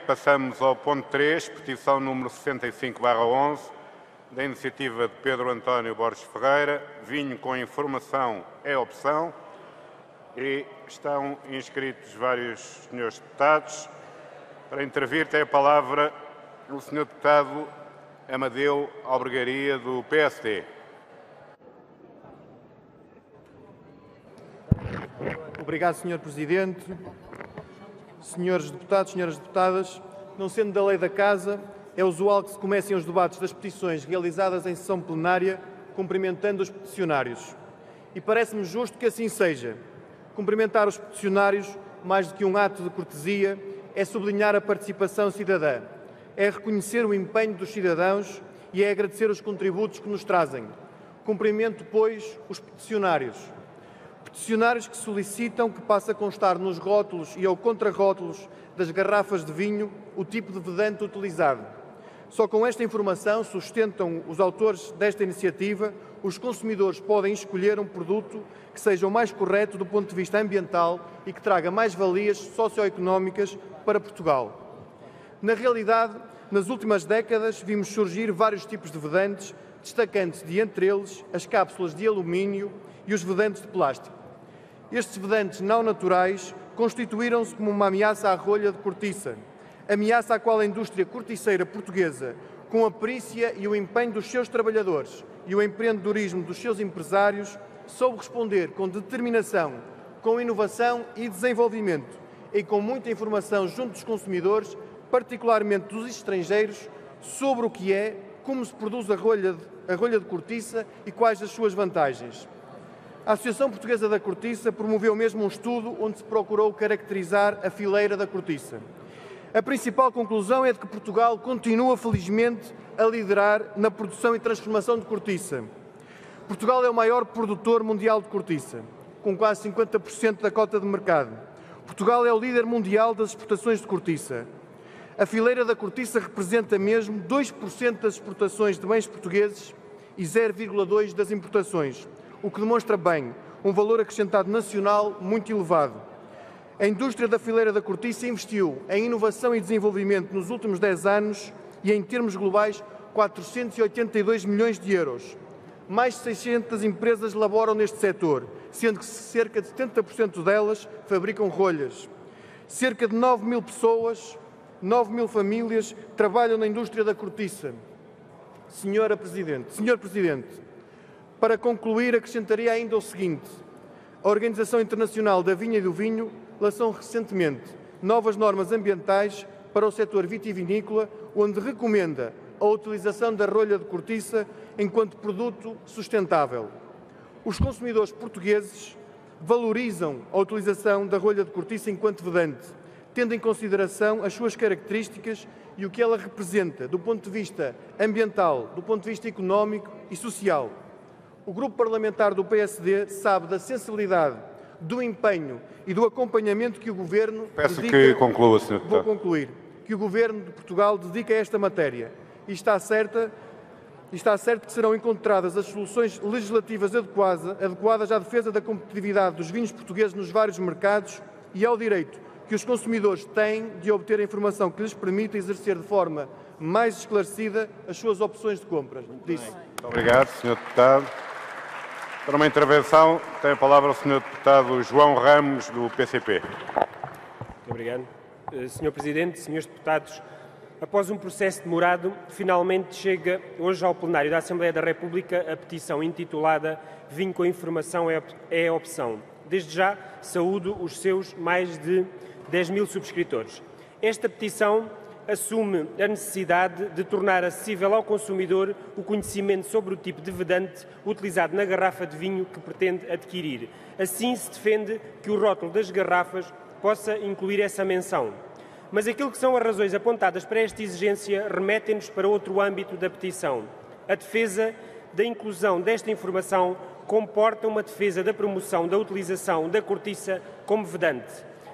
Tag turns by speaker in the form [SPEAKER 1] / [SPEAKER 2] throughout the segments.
[SPEAKER 1] passamos ao ponto 3, petição número 65/11, da iniciativa de Pedro António Borges Ferreira, vinho com informação é opção, e estão inscritos vários senhores deputados. Para intervir tem a palavra o senhor deputado Amadeu Albergaria, do PSD.
[SPEAKER 2] Obrigado, Sr. Presidente. Senhores deputados, senhoras deputadas, não sendo da lei da Casa, é usual que se comecem os debates das petições realizadas em sessão plenária cumprimentando os peticionários. E parece-me justo que assim seja. Cumprimentar os peticionários, mais do que um ato de cortesia, é sublinhar a participação cidadã, é reconhecer o empenho dos cidadãos e é agradecer os contributos que nos trazem. Cumprimento, pois, os peticionários. Peticionários que solicitam que passe a constar nos rótulos e ou contrarótulos das garrafas de vinho o tipo de vedante utilizado. Só com esta informação, sustentam os autores desta iniciativa, os consumidores podem escolher um produto que seja o mais correto do ponto de vista ambiental e que traga mais valias socioeconómicas para Portugal. Na realidade, nas últimas décadas vimos surgir vários tipos de vedantes, destacando-se de entre eles as cápsulas de alumínio e os vedantes de plástico. Estes vedantes não naturais constituíram-se como uma ameaça à rolha de cortiça, ameaça à qual a indústria corticeira portuguesa, com a perícia e o empenho dos seus trabalhadores e o empreendedorismo dos seus empresários, soube responder com determinação, com inovação e desenvolvimento e com muita informação junto dos consumidores, particularmente dos estrangeiros, sobre o que é, como se produz a rolha de cortiça e quais as suas vantagens. A Associação Portuguesa da Cortiça promoveu mesmo um estudo onde se procurou caracterizar a fileira da cortiça. A principal conclusão é de que Portugal continua, felizmente, a liderar na produção e transformação de cortiça. Portugal é o maior produtor mundial de cortiça, com quase 50% da cota de mercado. Portugal é o líder mundial das exportações de cortiça. A fileira da cortiça representa mesmo 2% das exportações de bens portugueses e 0,2% das importações, o que demonstra bem um valor acrescentado nacional muito elevado. A indústria da fileira da cortiça investiu em inovação e desenvolvimento nos últimos 10 anos e, em termos globais, 482 milhões de euros. Mais de 600 empresas laboram neste setor, sendo que cerca de 70% delas fabricam rolhas. Cerca de 9 mil pessoas, 9 mil famílias trabalham na indústria da cortiça. Senhor Presidente, para concluir, acrescentaria ainda o seguinte. A Organização Internacional da Vinha e do Vinho lançou recentemente novas normas ambientais para o setor vitivinícola, onde recomenda a utilização da rolha de cortiça enquanto produto sustentável. Os consumidores portugueses valorizam a utilização da rolha de cortiça enquanto vedante, tendo em consideração as suas características e o que ela representa do ponto de vista ambiental, do ponto de vista económico e social. O Grupo Parlamentar do PSD sabe da sensibilidade, do empenho e do acompanhamento que o Governo
[SPEAKER 1] que conclua, Sr. Deputado.
[SPEAKER 2] Vou concluir. Que o Governo de Portugal dedica a esta matéria. E está certo que serão encontradas as soluções legislativas adequadas à defesa da competitividade dos vinhos portugueses nos vários mercados e ao direito que os consumidores têm de obter a informação que lhes permita exercer de forma mais esclarecida as suas opções de compras.
[SPEAKER 1] Muito obrigado, Sr. Deputado. Para uma intervenção, tem a palavra o Sr. Deputado João Ramos, do PCP.
[SPEAKER 3] Muito obrigado. Sr. Presidente, Srs. Deputados, após um processo demorado, finalmente chega hoje ao plenário da Assembleia da República a petição intitulada Vinho com informação é opção. Desde já, saúdo os seus mais de 10 mil subscritores. Esta petição assume a necessidade de tornar acessível ao consumidor o conhecimento sobre o tipo de vedante utilizado na garrafa de vinho que pretende adquirir. Assim se defende que o rótulo das garrafas possa incluir essa menção. Mas aquilo que são as razões apontadas para esta exigência remetem-nos para outro âmbito da petição. A defesa da inclusão desta informação comporta uma defesa da promoção da utilização da cortiça como vedante.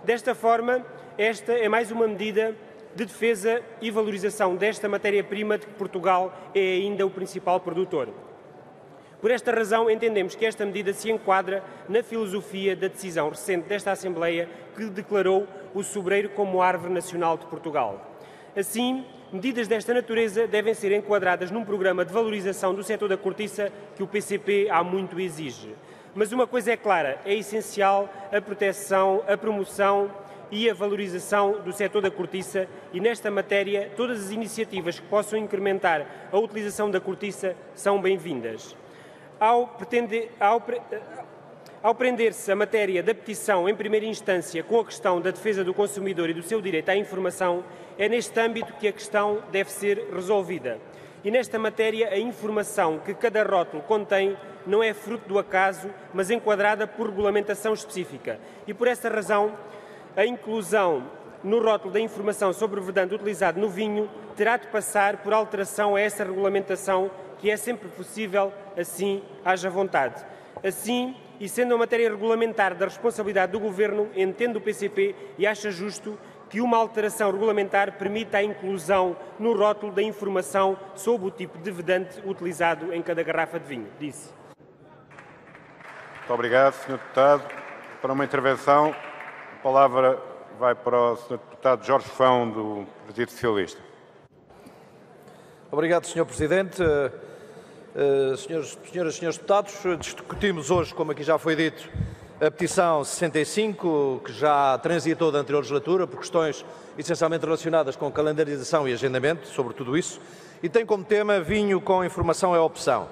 [SPEAKER 3] Desta forma, esta é mais uma medida de defesa e valorização desta matéria-prima de que Portugal é ainda o principal produtor. Por esta razão, entendemos que esta medida se enquadra na filosofia da decisão recente desta Assembleia que declarou o sobreiro como árvore nacional de Portugal. Assim, medidas desta natureza devem ser enquadradas num programa de valorização do setor da cortiça que o PCP há muito exige. Mas uma coisa é clara, é essencial a proteção, a promoção e a valorização do setor da cortiça e, nesta matéria, todas as iniciativas que possam incrementar a utilização da cortiça são bem-vindas. Ao prender-se a matéria da petição em primeira instância com a questão da defesa do consumidor e do seu direito à informação, é neste âmbito que a questão deve ser resolvida. E nesta matéria, a informação que cada rótulo contém não é fruto do acaso, mas enquadrada por regulamentação específica. E por essa razão, a inclusão no rótulo da informação sobre o vedante utilizado no vinho terá de passar por alteração a essa regulamentação, que é sempre possível, assim haja vontade. Assim, e sendo uma matéria regulamentar da responsabilidade do Governo, entende o PCP e acha justo que uma alteração regulamentar permita a inclusão no rótulo da informação sobre o tipo de vedante utilizado em cada garrafa de vinho. Disse.
[SPEAKER 1] Muito obrigado, Sr. Deputado. Para uma intervenção, a palavra vai para o Sr. Deputado Jorge Fão, do Partido Socialista.
[SPEAKER 4] Obrigado, Sr. Presidente. Senhoras e senhores deputados, discutimos hoje, como aqui já foi dito, a petição 65, que já transitou da anterior legislatura, por questões essencialmente relacionadas com calendarização e agendamento, sobre tudo isso, e tem como tema vinho com informação é opção.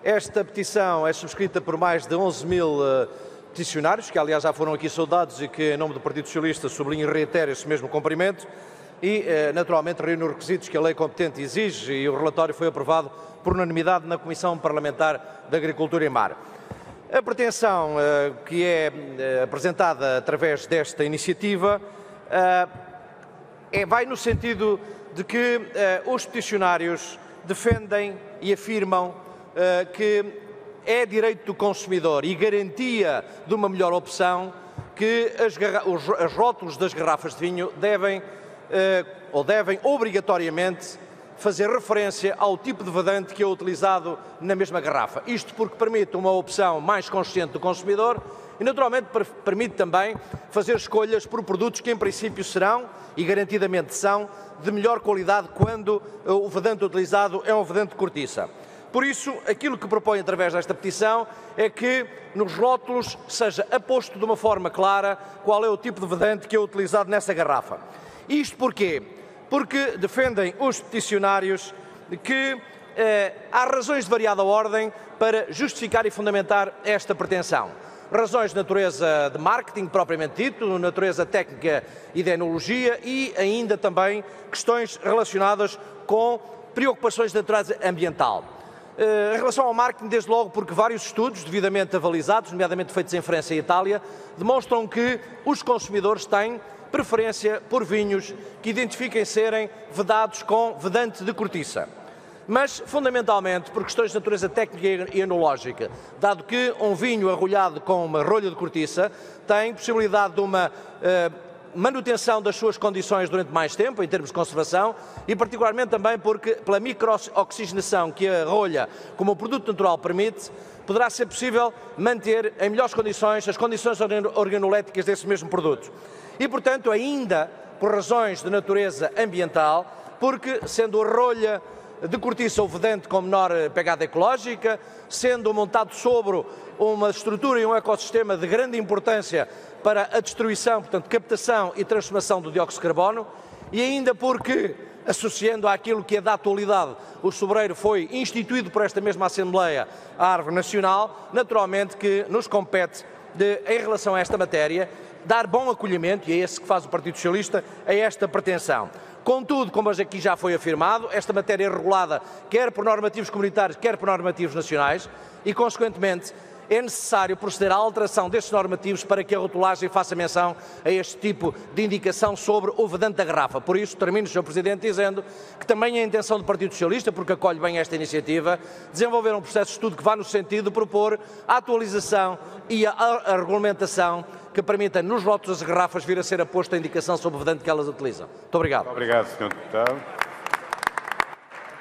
[SPEAKER 4] Esta petição é subscrita por mais de 11 mil peticionários, que aliás já foram aqui saudados e que, em nome do Partido Socialista, sublinho e reitero esse mesmo cumprimento, e naturalmente reúne os requisitos que a lei competente exige, e o relatório foi aprovado por unanimidade na Comissão Parlamentar de Agricultura e Mar. A pretensão que é apresentada através desta iniciativa vai no sentido de que os peticionários defendem e afirmam que é direito do consumidor e garantia de uma melhor opção que os rótulos das garrafas de vinho devem obrigatoriamente fazer referência ao tipo de vedante que é utilizado na mesma garrafa. Isto porque permite uma opção mais consciente do consumidor e, naturalmente, permite também fazer escolhas por produtos que, em princípio, serão, e garantidamente são, de melhor qualidade quando o vedante utilizado é um vedante de cortiça. Por isso, aquilo que propõe através desta petição é que nos rótulos seja aposto de uma forma clara qual é o tipo de vedante que é utilizado nessa garrafa. Isto porquê? Porque defendem os peticionários que há razões de variada ordem para justificar e fundamentar esta pretensão. Razões de natureza de marketing, propriamente dito, natureza técnica e de enologia e ainda também questões relacionadas com preocupações de natureza ambiental. Em relação ao marketing, desde logo porque vários estudos devidamente avalizados, nomeadamente feitos em França e Itália, demonstram que os consumidores têm preferência por vinhos que identifiquem serem vedados com vedante de cortiça. Mas, fundamentalmente, por questões de natureza técnica e enológica, dado que um vinho arrolhado com uma rolha de cortiça tem possibilidade de uma manutenção das suas condições durante mais tempo, em termos de conservação, e particularmente também porque, pela micro-oxigenação que a rolha, como o produto natural, permite, poderá ser possível manter em melhores condições as condições organoléticas desse mesmo produto. E, portanto, ainda por razões de natureza ambiental, porque, sendo a rolha de cortiça o vedante com menor pegada ecológica, sendo montado sobre uma estrutura e um ecossistema de grande importância para a destruição, portanto, captação e transformação do dióxido de carbono, e ainda porque, associando àquilo que é da atualidade, o sobreiro foi instituído por esta mesma Assembleia, a Árvore Nacional, naturalmente que nos compete, em relação a esta matéria, dar bom acolhimento, e é esse que faz o Partido Socialista, a esta pretensão. Contudo, como aqui já foi afirmado, esta matéria é regulada quer por normativos comunitários, quer por normativos nacionais e, consequentemente, é necessário proceder à alteração destes normativos para que a rotulagem faça menção a este tipo de indicação sobre o vedante da garrafa. Por isso, termino, Sr. Presidente, dizendo que também é a intenção do Partido Socialista, porque acolhe bem esta iniciativa, desenvolver um processo de estudo que vá no sentido de propor a atualização e a regulamentação que permita nos rótulos das garrafas vir a ser aposta a indicação sobre o vedante que elas utilizam. Muito obrigado.
[SPEAKER 1] Muito obrigado, Sr. Deputado.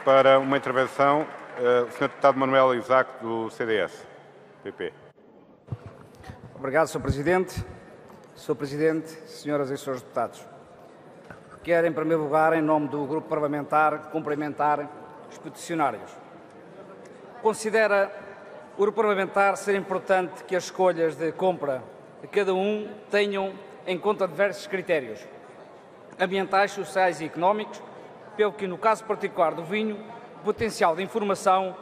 [SPEAKER 1] Para uma intervenção, o Sr. Deputado Manuel Isaac, do CDS. PP.
[SPEAKER 5] Obrigado, Sr. Presidente. Sr. Presidente, senhoras e senhores deputados. Quero, em primeiro lugar, em nome do Grupo Parlamentar, cumprimentar os peticionários. Considera o Grupo Parlamentar ser importante que as escolhas de compra de cada um tenham em conta diversos critérios ambientais, sociais e económicos, pelo que, no caso particular do vinho, o potencial de informação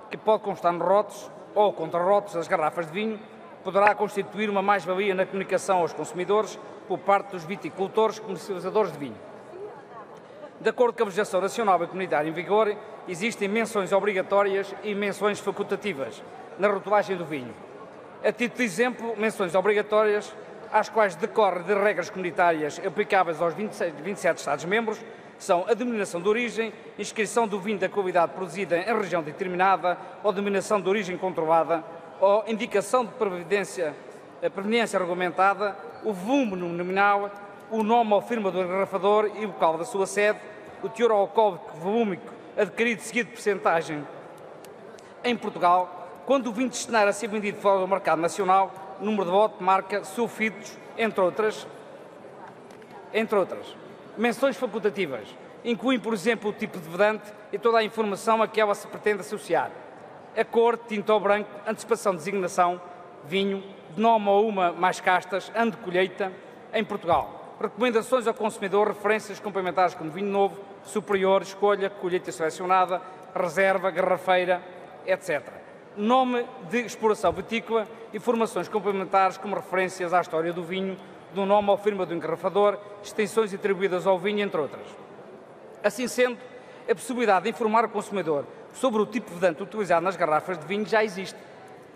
[SPEAKER 5] que pode constar nos rótulos ou contra-rótulos das garrafas de vinho poderá constituir uma mais-valia na comunicação aos consumidores por parte dos viticultores e comercializadores de vinho. De acordo com a legislação nacional e comunitária em vigor, existem menções obrigatórias e menções facultativas na rotulagem do vinho. A título de exemplo, menções obrigatórias, às quais decorre de regras comunitárias aplicáveis aos 27 Estados-membros, são a denominação de origem, inscrição do vinho da qualidade produzida em região determinada ou denominação de origem controlada, ou indicação de proveniência regulamentada, o volume nominal, o nome ou firma do engarrafador e o local da sua sede, o teor alcoólico volúmico adquirido seguido de percentagem em Portugal, quando o vinho destinar a ser vendido fora do mercado nacional, número de lote, marca, sulfitos, entre outras. Menções facultativas incluem, por exemplo, o tipo de vedante e toda a informação a que ela se pretende associar. A cor, tinta ou branco, antecipação de designação, vinho, de nome ou uma mais castas, ano de colheita, em Portugal. Recomendações ao consumidor, referências complementares como vinho novo, superior, escolha, colheita selecionada, reserva, garrafeira, etc. Nome de exploração vitícola, informações complementares como referências à história do vinho, do nome ou firma do engarrafador, extensões atribuídas ao vinho, entre outras. Assim sendo, a possibilidade de informar o consumidor sobre o tipo de vedante utilizado nas garrafas de vinho já existe,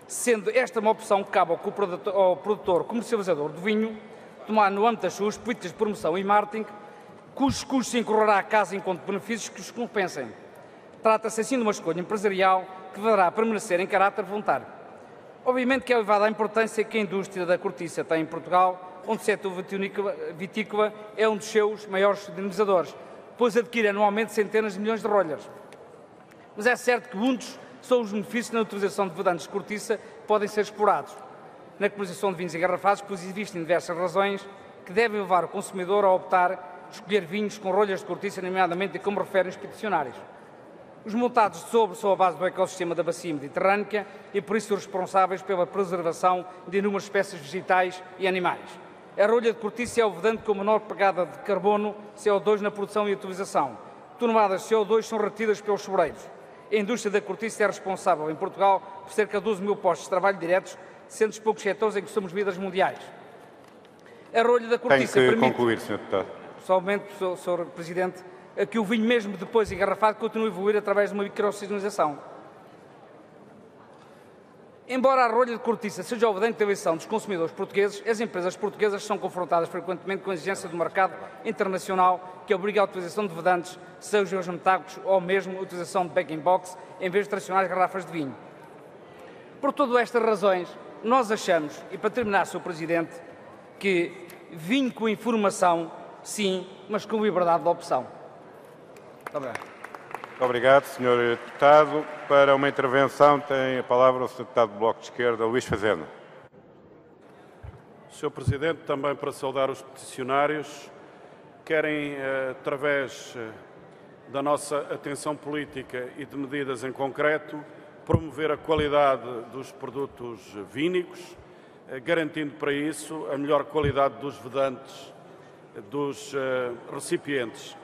[SPEAKER 5] sendo esta uma opção que cabe ao produtor comercializador do vinho tomar no âmbito das suas políticas de promoção e marketing, cujos custos incorrerá a casa enquanto benefícios que os compensem. Trata-se assim de uma escolha empresarial que deverá permanecer em caráter voluntário. Obviamente que é elevada a importância que a indústria da cortiça tem em Portugal, onde o setor vitícola é um dos seus maiores dinamizadores, pois adquire anualmente centenas de milhões de rolhas. Mas é certo que muitos são os benefícios na utilização de vedantes de cortiça que podem ser explorados na comercialização de vinhos engarrafados, pois existem diversas razões que devem levar o consumidor a optar por escolher vinhos com rolhas de cortiça, nomeadamente como referem os peticionários. Os montados de sobre são a base do ecossistema da bacia mediterrânica e por isso responsáveis pela preservação de inúmeras espécies vegetais e animais. A rolha de cortiça é o vedante com menor pegada de carbono, CO2 na produção e utilização. Toneladas de CO2 são retidas pelos sobreiros. A indústria da cortiça é responsável em Portugal por cerca de 12 mil postos de trabalho diretos, sendo os poucos setores em que somos líderes mundiais. A rolha da cortiça
[SPEAKER 1] Tem que
[SPEAKER 5] permite...
[SPEAKER 1] concluir, Sr. Deputado.
[SPEAKER 5] Somente, Sr. Presidente, que o vinho mesmo depois engarrafado continue a evoluir através de uma microssistemização. Embora a rolha de cortiça seja o vedante de eleição dos consumidores portugueses, as empresas portuguesas são confrontadas frequentemente com a exigência do mercado internacional que obriga a utilização de vedantes, sejam os metálicos ou mesmo a utilização de bag-in-box em vez de tradicionais garrafas de vinho. Por todas estas razões, nós achamos, e para terminar, Sr. Presidente, que vinho com informação, sim, mas com liberdade de opção. Muito obrigado.
[SPEAKER 1] Obrigado, Sr. Deputado. Para uma intervenção tem a palavra o Sr. Deputado do Bloco de Esquerda, Luís Fazenda.
[SPEAKER 6] Sr. Presidente, também para saudar os peticionários, querem, através da nossa atenção política e de medidas em concreto, promover a qualidade dos produtos vínicos, garantindo para isso a melhor qualidade dos vedantes dos recipientes.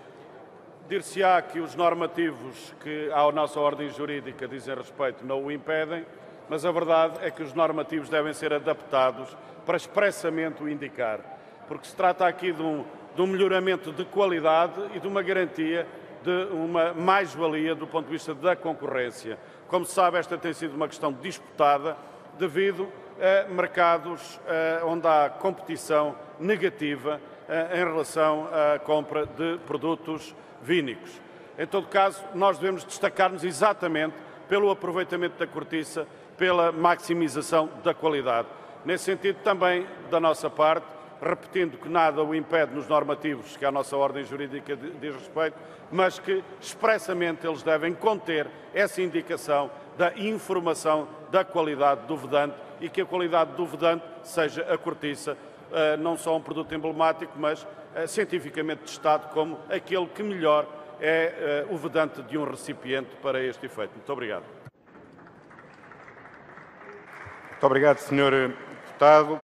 [SPEAKER 6] Dir-se-á que os normativos que à nossa ordem jurídica dizem respeito não o impedem, mas a verdade é que os normativos devem ser adaptados para expressamente o indicar, porque se trata aqui de um melhoramento de qualidade e de uma garantia de uma mais-valia do ponto de vista da concorrência. Como se sabe, esta tem sido uma questão disputada devido a mercados onde há competição negativa em relação à compra de produtos vínicos. Em todo caso, nós devemos destacar-nos exatamente pelo aproveitamento da cortiça, pela maximização da qualidade. Nesse sentido, também, da nossa parte, repetindo que nada o impede nos normativos que a nossa ordem jurídica diz respeito, mas que expressamente eles devem conter essa indicação da informação da qualidade do vedante e que a qualidade do vedante seja a cortiça não só um produto emblemático, mas cientificamente testado como aquele que melhor é o vedante de um recipiente para este efeito. Muito obrigado.
[SPEAKER 1] Muito obrigado, Sr. Deputado.